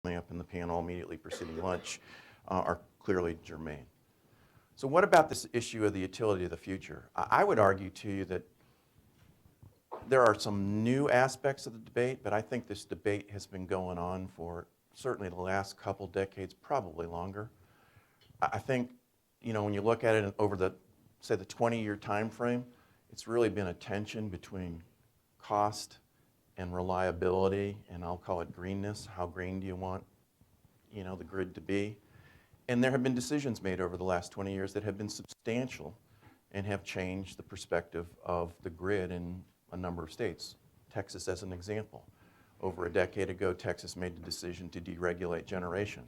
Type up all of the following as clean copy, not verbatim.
coming up in the panel immediately preceding lunch are clearly germane. So what about this issue of the utility of the future? I would argue to you that there are some new aspects of the debate, but I think this debate has been going on for certainly the last couple decades, probably longer. I think, when you look at it over the 20-year time frame, it's really been a tension between cost and reliability, and I'll call it greenness. How green do you want, the grid to be? And there have been decisions made over the last 20 years that have been substantial and have changed the perspective of the grid in a number of states. Texas as an example. Over a decade ago, Texas made the decision to deregulate generation.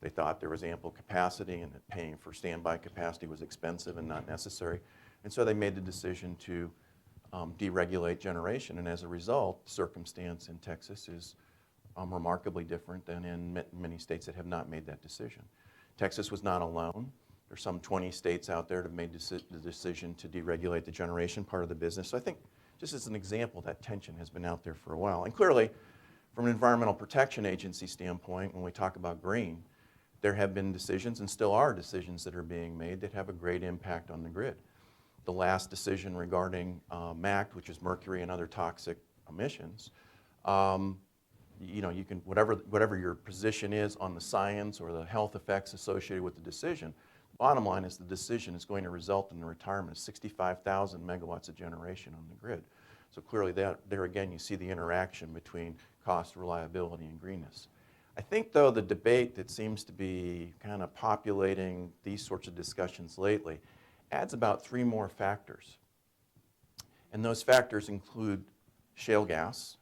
They thought there was ample capacity and that paying for standby capacity was expensive and not necessary. And so they made the decision to deregulate generation. And as a result, the circumstance in Texas is remarkably different than in many states that have not made that decision. Texas was not alone. There's some 20 states out there that have made the decision to deregulate the generation part of the business. So I think, just as an example, that tension has been out there for a while. And clearly, from an Environmental Protection Agency standpoint, when we talk about green, there have been decisions and still are decisions that are being made that have a great impact on the grid. The last decision regarding MACT, which is mercury and other toxic emissions, you can, whatever your position is on the science or the health effects associated with the decision, bottom line is the decision is going to result in the retirement of 65,000 megawatts of generation on the grid. So clearly there again you see the interaction between cost, reliability, and greenness. I think though the debate that seems to be kind of populating these sorts of discussions lately adds about 3 more factors. And those factors include shale gas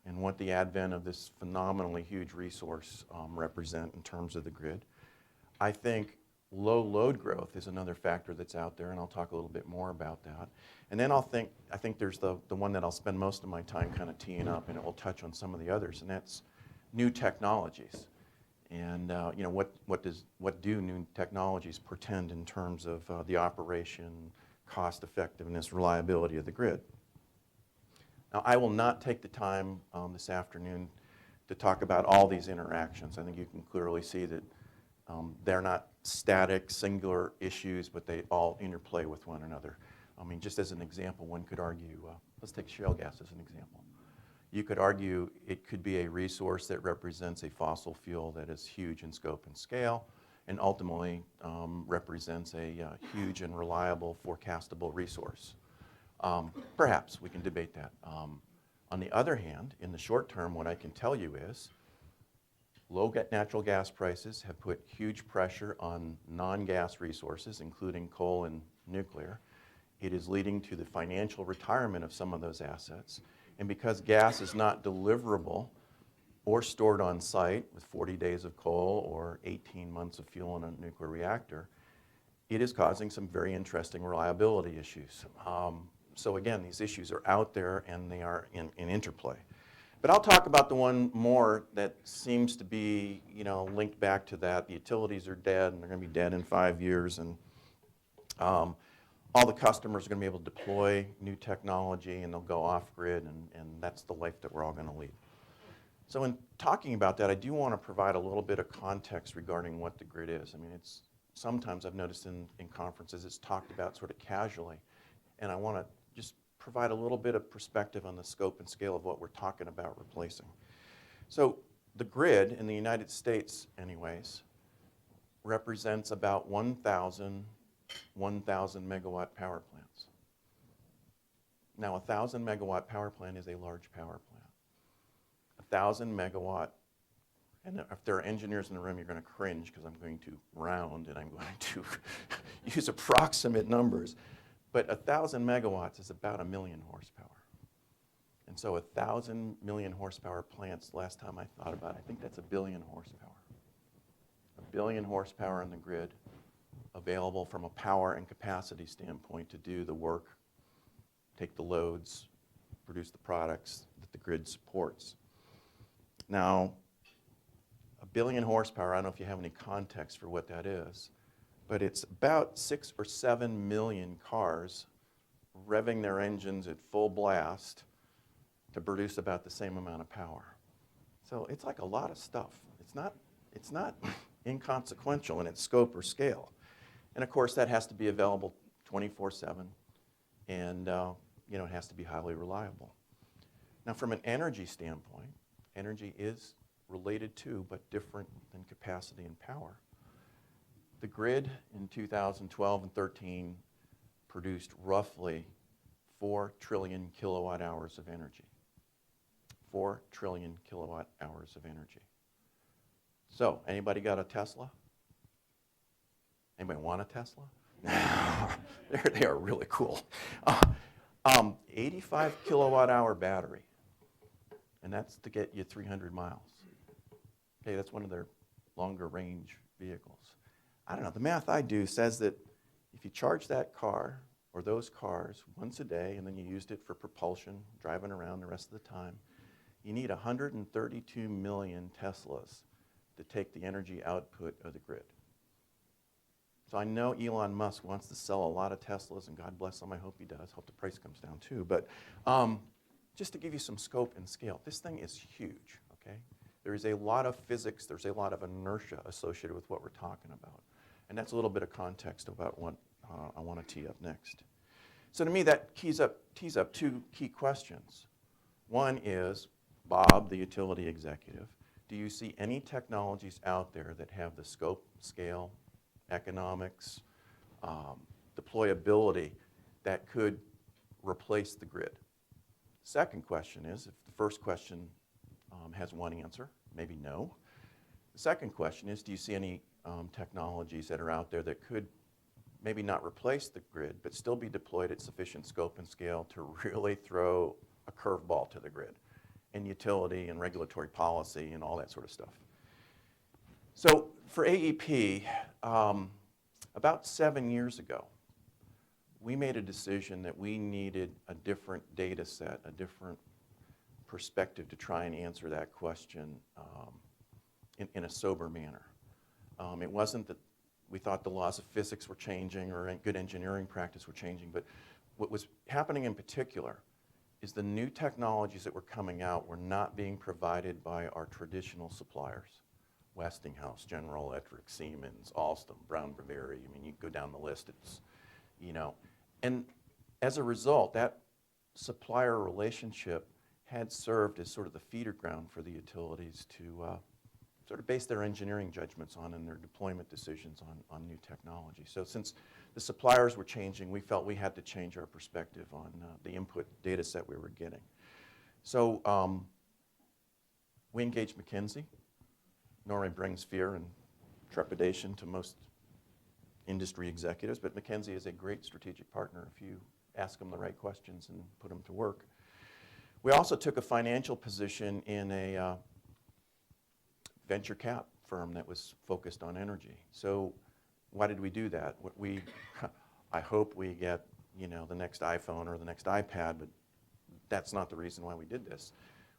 and what the advent of this phenomenally huge resource represent in terms of the grid. I think low load growth is another factor that's out there, and I'll talk a little bit more about that. And then I think there's the one that I'll spend most of my time kind of teeing up, and it will touch on some of the others, and that's new technologies. And what do new technologies portend in terms of the operation, cost effectiveness, reliability of the grid? Now, I will not take the time this afternoon to talk about all these interactions. I think you can clearly see that they're not static, singular issues, but they all interplay with one another. I mean, just as an example, one could argue, let's take shale gas as an example. You could argue it could be a resource that represents a fossil fuel that is huge in scope and scale, and ultimately represents a huge and reliable, forecastable resource. Perhaps we can debate that. On the other hand, in the short term, what I can tell you is low natural gas prices have put huge pressure on non-gas resources, including coal and nuclear. It is leading to the financial retirement of some of those assets. And because gas is not deliverable or stored on site with 40 days of coal or 18 months of fuel in a nuclear reactor, it is causing some very interesting reliability issues. So again, these issues are out there and they are in interplay. But I'll talk about the one more that seems to be, linked back to that. The utilities are dead, and they're going to be dead in 5 years, and all the customers are going to be able to deploy new technology, and they'll go off-grid, and that's the life that we're all going to lead. So in talking about that, I do want to provide a little bit of context regarding what the grid is. I mean, it's sometimes I've noticed in conferences it's talked about sort of casually, and I want to just provide a little bit of perspective on the scope and scale of what we're talking about replacing. So the grid in the United States, anyways, represents about 1,000 megawatt power plants. Now, a 1,000 megawatt power plant is a large power plant. 1,000 megawatt, and if there are engineers in the room, you're going to cringe because I'm going to round and I'm going to use approximate numbers. But 1,000 megawatts is about 1 million horsepower. And so 1,000 million horsepower plants, last time I thought about it, I think that's 1 billion horsepower. 1 billion horsepower in the grid available from a power and capacity standpoint to do the work, take the loads, produce the products that the grid supports. Now, 1 billion horsepower, I don't know if you have any context for what that is, but it's about 6 or 7 million cars revving their engines at full blast to produce about the same amount of power. So it's like a lot of stuff. it's not inconsequential in its scope or scale. And of course, that has to be available 24/7, and it has to be highly reliable. Now, from an energy standpoint, energy is related to, but different than capacity and power. The grid in 2012 and 13 produced roughly 4 trillion kilowatt hours of energy. 4 trillion kilowatt hours of energy. So, anybody got a Tesla? Anybody want a Tesla? They are really cool. 85 kilowatt hour battery, and that's to get you 300 miles. Okay, that's one of their longer range vehicles. I don't know, the math I do says that if you charge that car or those cars once a day and then you used it for propulsion, driving around the rest of the time, you need 132 million Teslas to take the energy output of the grid. So I know Elon Musk wants to sell a lot of Teslas, and God bless him, I hope he does. Hope the price comes down too. But just to give you some scope and scale, this thing is huge, okay? There is a lot of physics, there's a lot of inertia associated with what we're talking about. And that's a little bit of context about what I want to tee up next. So to me, that tees up two key questions. One is, Bob, the utility executive, do you see any technologies out there that have the scope, scale, economics, deployability that could replace the grid? Second question is, if the first question has one answer, maybe no. The second question is, do you see any technologies that are out there that could maybe not replace the grid, but still be deployed at sufficient scope and scale to really throw a curveball to the grid in utility and regulatory policy and all that sort of stuff? So for AEP, about 7 years ago, we made a decision that we needed a different data set, a different perspective to try and answer that question in a sober manner. It wasn't that we thought the laws of physics were changing or good engineering practice were changing, but what was happening in particular is the new technologies that were coming out were not being provided by our traditional suppliers. Westinghouse, General Electric, Siemens, Alstom, Brown-Boveri. I mean, you go down the list, it's, And as a result, that supplier relationship had served as sort of the feeder ground for the utilities to sort of base their engineering judgments on and their deployment decisions on new technology. So since the suppliers were changing, we felt we had to change our perspective on the input data set we were getting. So we engaged McKinsey. Normally brings fear and trepidation to most industry executives, but McKinsey is a great strategic partner if you ask them the right questions and put them to work. We also took a financial position in a venture cap firm that was focused on energy. So why did we do that? I hope we get the next iPhone or the next iPad, but that's not the reason why we did this.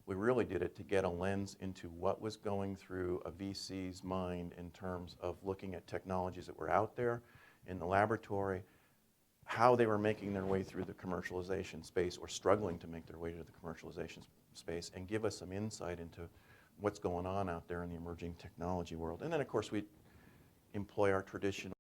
We really did it to get a lens into what was going through a VC's mind in terms of looking at technologies that were out there in the laboratory, how they were making their way through the commercialization space or struggling to make their way to the commercialization space, and give us some insight into what's going on out there in the emerging technology world. And then, of course, we employ our traditional